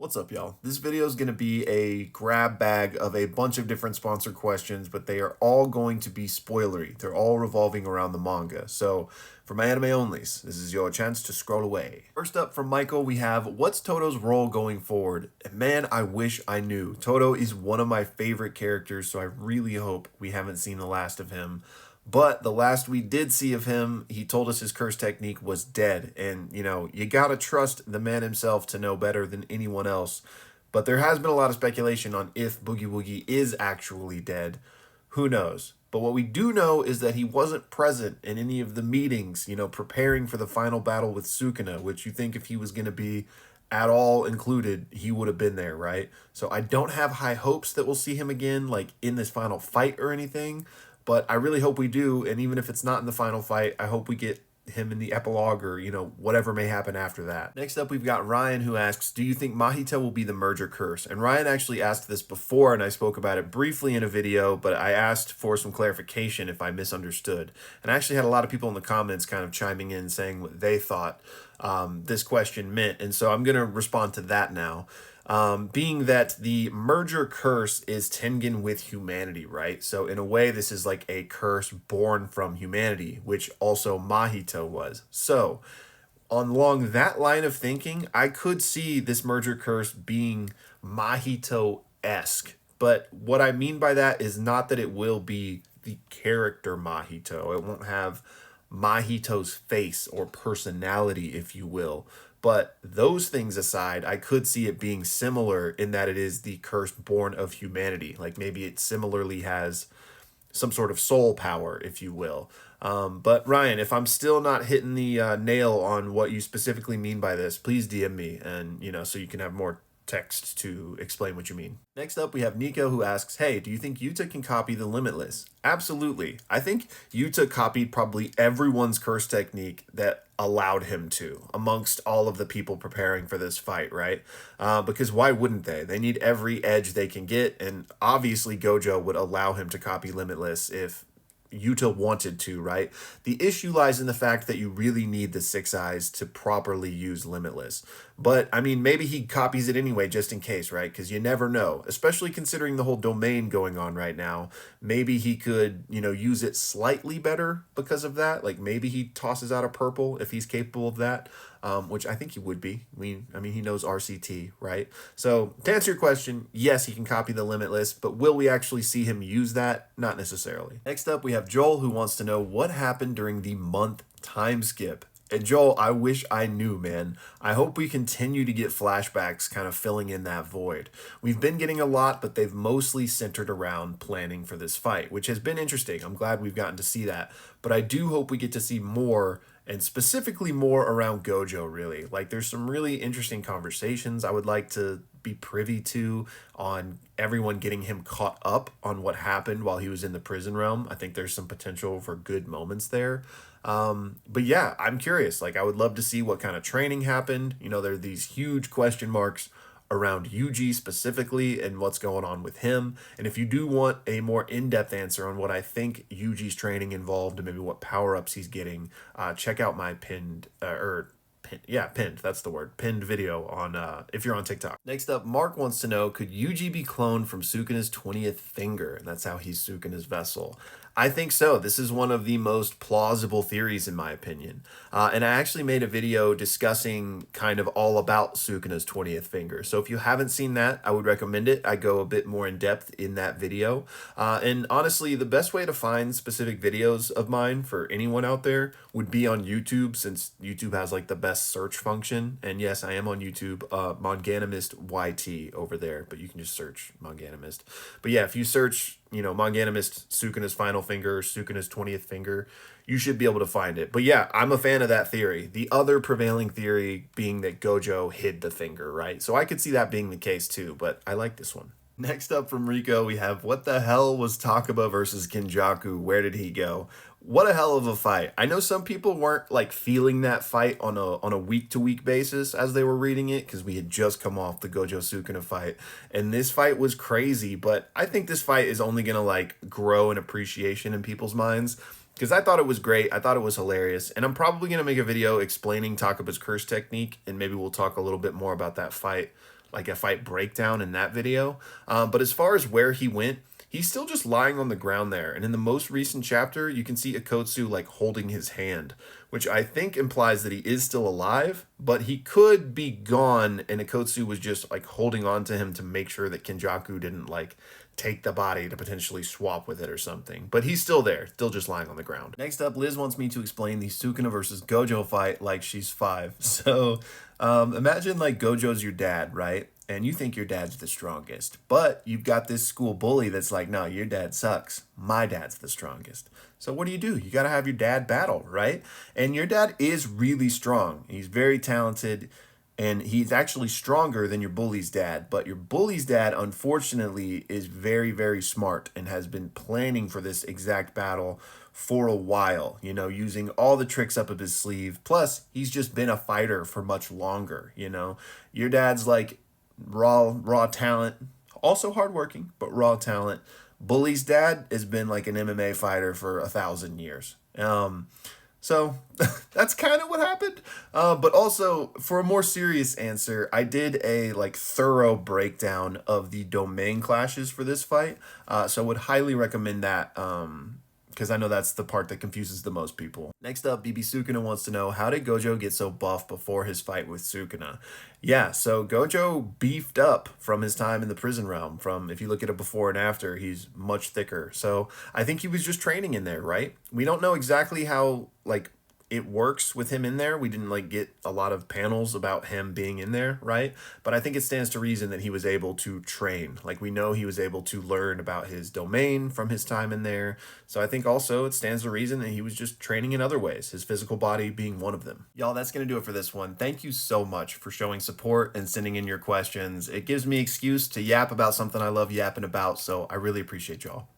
What's up, y'all? This video is going to be a grab bag of a bunch of different sponsored questions, but they are all going to be spoilery. They're all revolving around the manga. So, for my anime onlys, this is your chance to scroll away. First up from Michael, we have what's Toto's role going forward? And man, I wish I knew. Toto is one of my favorite characters, so I really hope we haven't seen the last of him. But the last we did see of him, he told us his curse technique was dead. And, you gotta trust the man himself to know better than anyone else. But there has been a lot of speculation on if Boogie Woogie is actually dead. Who knows? But what we do know is that he wasn't present in any of the meetings, preparing for the final battle with Sukuna, which you think if he was going to be at all included, he would have been there, right? So I don't have high hopes that we'll see him again, like in this final fight or anything. But I really hope we do, and even if it's not in the final fight, I hope we get him in the epilogue or, whatever may happen after that. Next up, we've got Ryan who asks, do you think Mahito will be the merger curse? And Ryan actually asked this before, and I spoke about it briefly in a video, but I asked for some clarification if I misunderstood. And I actually had a lot of people in the comments kind of chiming in saying what they thought this question meant, and so I'm going to respond to that now. Being that the merger curse is Tengen with humanity, right? So in a way, this is like a curse born from humanity, which also Mahito was. So along that line of thinking, I could see this merger curse being Mahito-esque. But what I mean by that is not that it will be the character Mahito. It won't have Mahito's face or personality, if you will. But those things aside, I could see it being similar in that it is the curse born of humanity. Like maybe it similarly has some sort of soul power, if you will. But Ryan, if I'm still not hitting the nail on what you specifically mean by this, please DM me and, so you can have more text to explain what you mean. Next up, we have Nico who asks, hey, do you think Yuta can copy the Limitless? Absolutely. I think Yuta copied probably everyone's curse technique that allowed him to, amongst all of the people preparing for this fight, right? Because why wouldn't they? They need every edge they can get, and obviously Gojo would allow him to copy Limitless if Yuta wanted to, right? The issue lies in the fact that you really need the six eyes to properly use Limitless. But, I mean, maybe he copies it anyway just in case, right? Because you never know, especially considering the whole domain going on right now. Maybe he could, use it slightly better because of that. Like, maybe he tosses out a purple if he's capable of that. Which I think he would be. I mean, he knows RCT, right? So to answer your question, yes, he can copy the Limitless, but will we actually see him use that? Not necessarily. Next up, we have Joel who wants to know what happened during the month time skip. And Joel, I wish I knew, man. I hope we continue to get flashbacks kind of filling in that void. We've been getting a lot, but they've mostly centered around planning for this fight, which has been interesting. I'm glad we've gotten to see that. But I do hope we get to see more, and specifically more around Gojo, really. Like, there's some really interesting conversations I would like to be privy to on everyone getting him caught up on what happened while he was in the prison realm. I think there's some potential for good moments there. But yeah, I'm curious. Like, I would love to see what kind of training happened. There are these huge question marks around Yuji specifically and what's going on with him. And if you do want a more in-depth answer on what I think Yuji's training involved and maybe what power-ups he's getting, check out my pinned, that's the word, pinned video on if you're on TikTok. Next up, Mark wants to know, could Yuji be cloned from Sukuna's 20th finger? And that's how he's Sukuna's vessel. I think so. This is one of the most plausible theories in my opinion. And I actually made a video discussing kind of all about Sukuna's 20th finger. So if you haven't seen that, I would recommend it. I go a bit more in depth in that video. And honestly, the best way to find specific videos of mine for anyone out there would be on YouTube, since YouTube has like the best search function. And yes, I am on YouTube, manganimist YT over there, but you can just search manganimist. But yeah, if you search manganimist Sukuna's final finger, Sukuna's 20th finger, you should be able to find it. But yeah, I'm a fan of that theory. The other prevailing theory being that Gojo hid the finger, right? So I could see that being the case too, but I like this one. Next up from Rico, we have what the hell was Takaba versus Kenjaku? Where did he go? What a hell of a fight. I know some people weren't like feeling that fight on a week-to-week basis as they were reading it, because we had just come off the Gojo Sukuna fight, and this fight was crazy, but I think this fight is only gonna like grow in appreciation in people's minds, because I thought it was great. I thought it was hilarious, and I'm probably gonna make a video explaining Takaba's curse technique, and maybe we'll talk a little bit more about that fight like a fight breakdown in that video. But as far as where he went, he's still just lying on the ground there. And in the most recent chapter, you can see Akotsu like holding his hand, which I think implies that he is still alive, but he could be gone and Akotsu was just like holding on to him to make sure that Kenjaku didn't like take the body to potentially swap with it or something. But he's still there, still just lying on the ground. Next up, Liz wants me to explain the Sukuna versus Gojo fight like she's 5. So imagine like Gojo's your dad, right? And you think your dad's the strongest, but you've got this school bully that's like, no, your dad sucks. My dad's the strongest. So what do? You got to have your dad battle, right? And your dad is really strong. He's very talented and he's actually stronger than your bully's dad. But your bully's dad, unfortunately, is very, very smart and has been planning for this exact battle for a while, you know, using all the tricks up of his sleeve. Plus, he's just been a fighter for much longer, you know. Your dad's like raw talent, also hardworking, but raw talent. Bully's dad has been like an MMA fighter for 1,000 years. So that's kind of what happened. But also for a more serious answer, I did a like thorough breakdown of the domain clashes for this fight. So I would highly recommend that. Because I know that's the part that confuses the most people. Next up, BB Sukuna wants to know, how did Gojo get so buff before his fight with Sukuna? Yeah, so Gojo beefed up from his time in the prison realm. From, if you look at it before and after, he's much thicker. So I think he was just training in there, right? We don't know exactly how, like, it works with him in there. We didn't like get a lot of panels about him being in there, right? But I think it stands to reason that he was able to train. Like we know he was able to learn about his domain from his time in there. So I think also it stands to reason that he was just training in other ways, his physical body being one of them. Y'all, that's going to do it for this one. Thank you so much for showing support and sending in your questions. It gives me excuse to yap about something I love yapping about, so I really appreciate y'all.